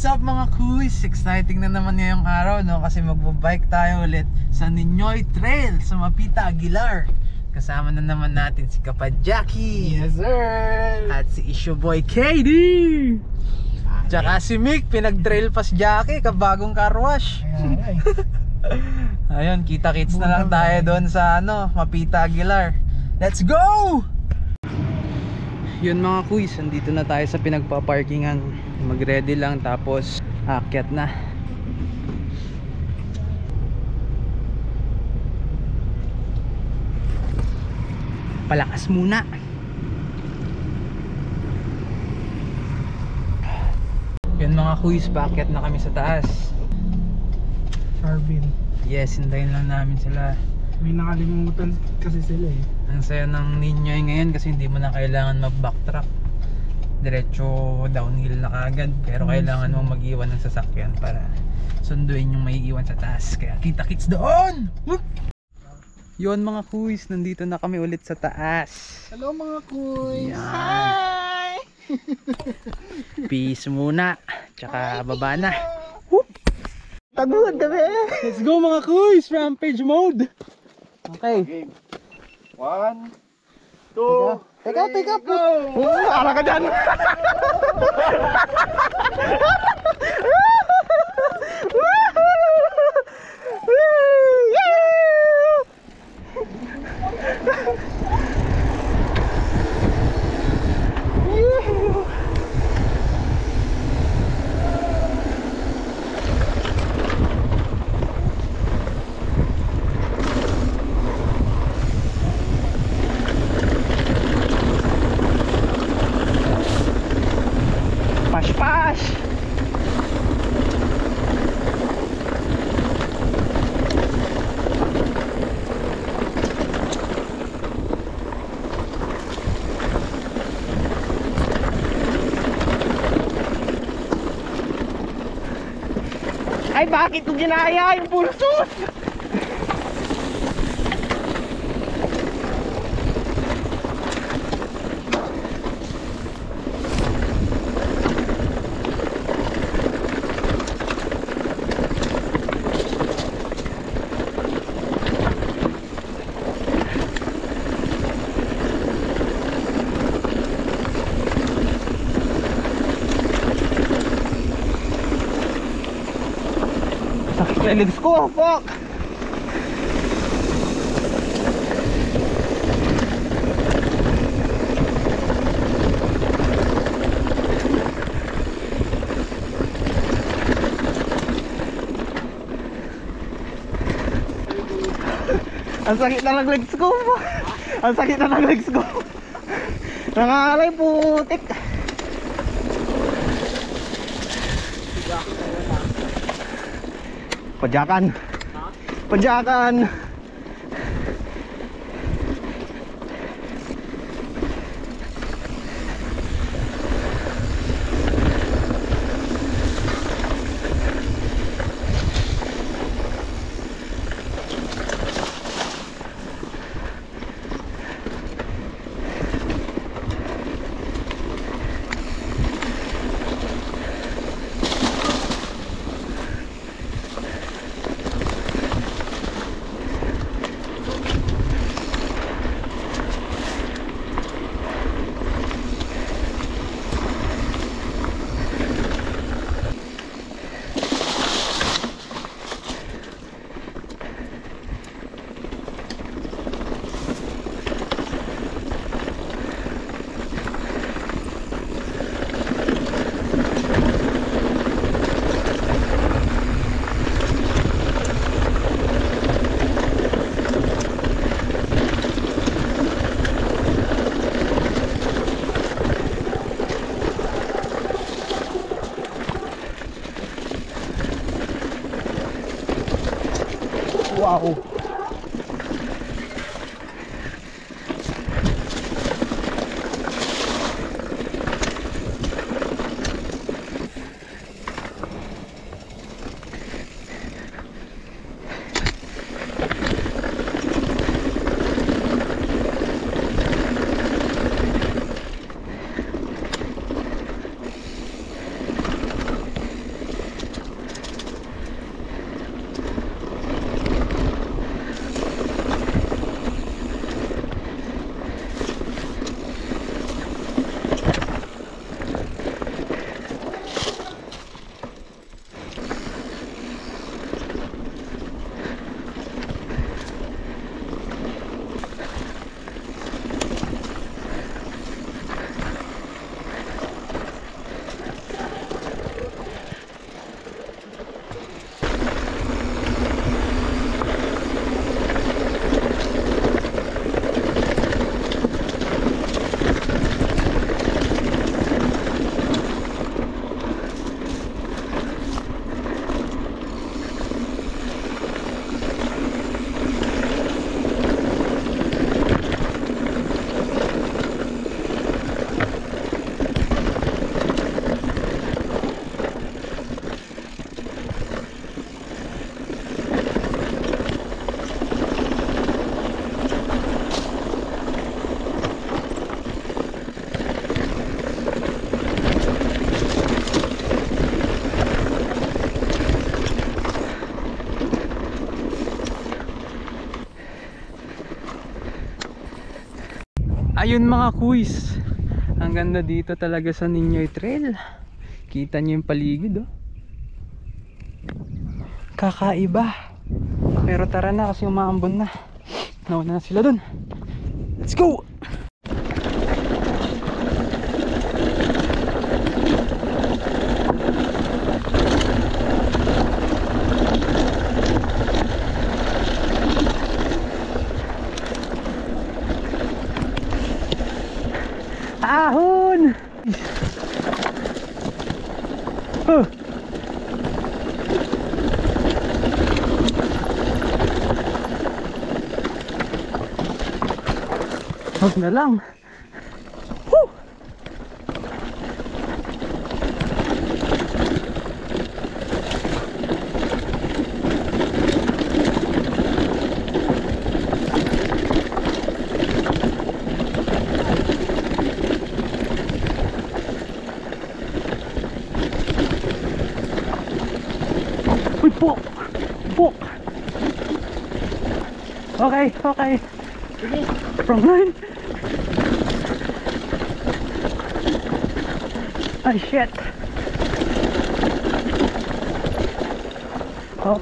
up mga kuys? Exciting na naman ngayong araw, no? Kasi magbabike tayo ulit sa Ninyoy Trail sa Mapita, Aguilar. Kasama na naman natin si Kapad Jackie. Yes sir. At si Issue Boy KD. Tsaka si Mick, pinag-trail pa si Jackie, kabagong car wash. Ayun, kita-kits na lang tayo doon sa Mapita, Aguilar. Let's go! Yun mga kuys, andito na tayo sa pinagpa-parkingan. Mag-ready lang tapos aakyat na. Palakas muna. Yun mga kuys, paakyat na kami sa taas. Arvin. Yes, hintayin lang namin sila. May nakalimutan kasi sila eh. Ang saya ng Ninyoy ngayon kasi hindi mo na kailangan mag-backtrack. Diretso downhill na kagad. Pero kailangan mong mag-iwan ng sasakyan para sunduin yung may iwan sa taas. Kaya kita-kits doon! Whoop! Yun mga kuys, nandito na kami ulit sa taas. Hello mga kuys! Hi! Peace muna. Tsaka baba na. Whoop! Tagod kami! Let's go mga kuys! Rampage mode! Okay. 1, 2, Pick up! go! Ara ka dyan! Pash! Ay bakit ko ginaya yung pulsos? Legs ko, fuck! Ang sakit na ng legs ko. Ang sakit na ng legs ko. Nangangalay putik. Padyakan. Padyakan. Ayun mga kuys, ang ganda dito talaga sa Ninyoy Trail. Kita nyo yung paligid oh. Kakaiba. Pero tara na kasi umaambon na. Nauna na sila dun. Let's go! Ahon! Huwag na lang. Woo! Uy, pok! Pok! Okay, okay. Wrong line. Ay, shit. Oh.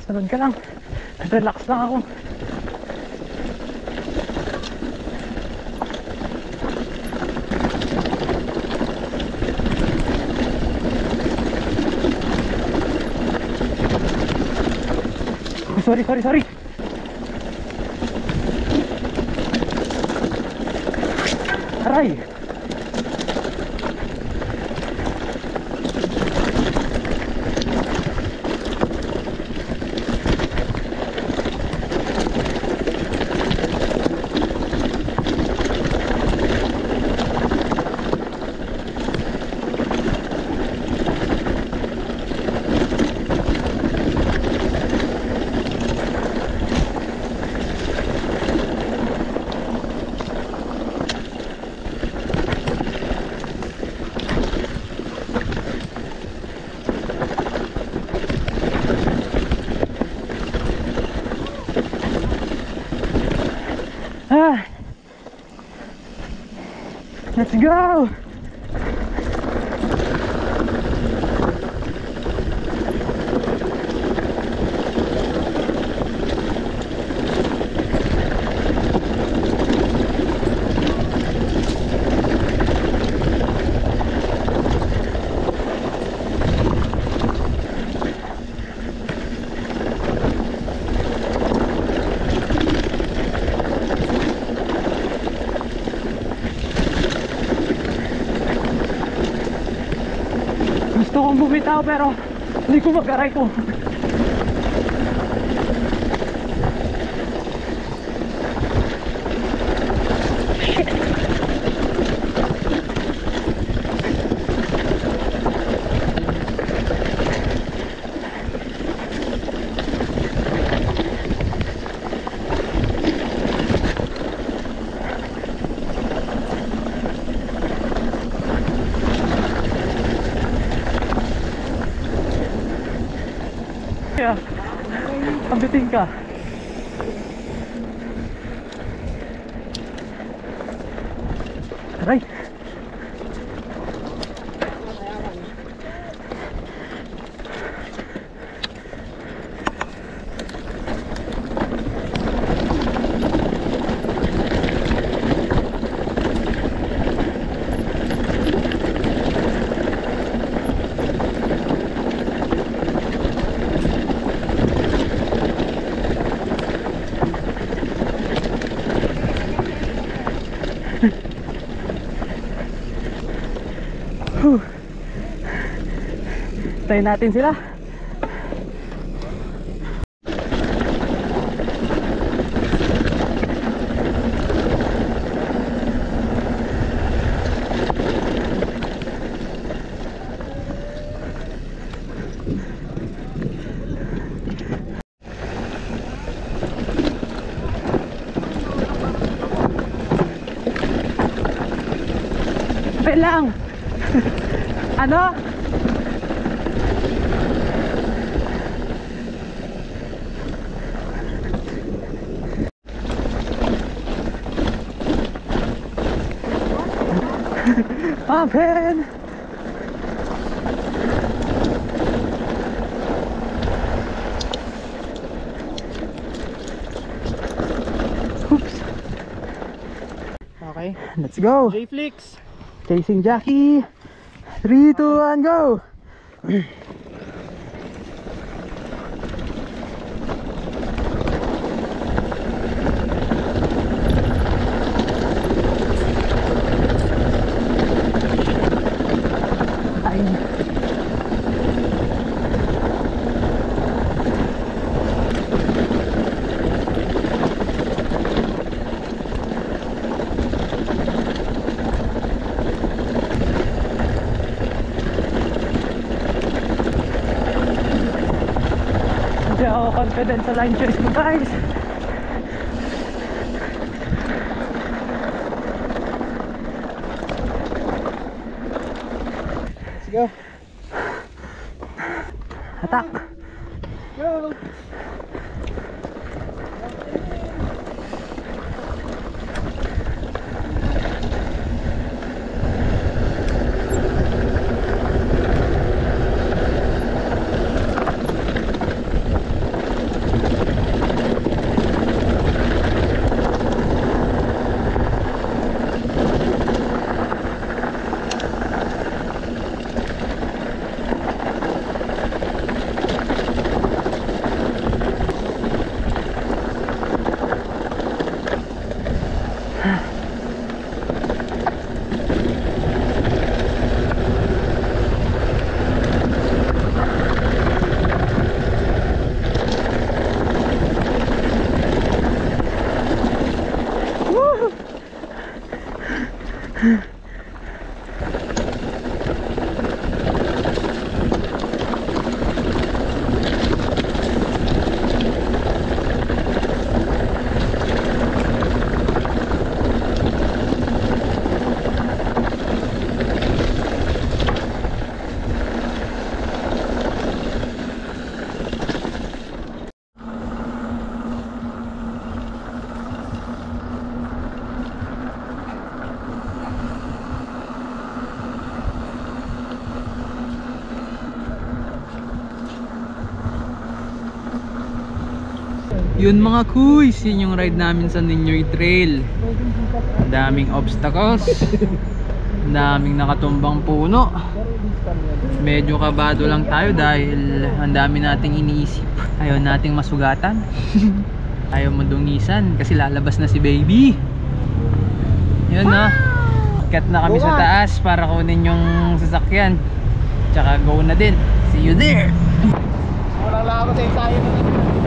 Sunod ka lang. Relax lang ako. Sorry. Aray! Let's go! Gusto kong bumitaw pero hindi ko mag-aray ko. Kaya, pambiting ka. Aray! Tayo natin sila. Open lang. Ano? Open. Oops. Okay. Let's go. J-Flix. Chasing Jackie. 3, 2, 1, go. Ay. Hindi ako confident sa line choice ko, guys. Let's go. Attack. Go. Yun mga kuys, yun yung ride namin sa Ninyoy Trail. Ang daming obstacles, ang daming nakatumbang puno. Medyo kabado lang tayo dahil ang dami nating iniisip. Ayaw nating masugatan. Ayaw madungisan kasi lalabas na si baby. Yun na. Akyat na kami sa taas para kunin yung sasakyan. Tsaka go na din. See you there. Wala lang ako sa ensayo na.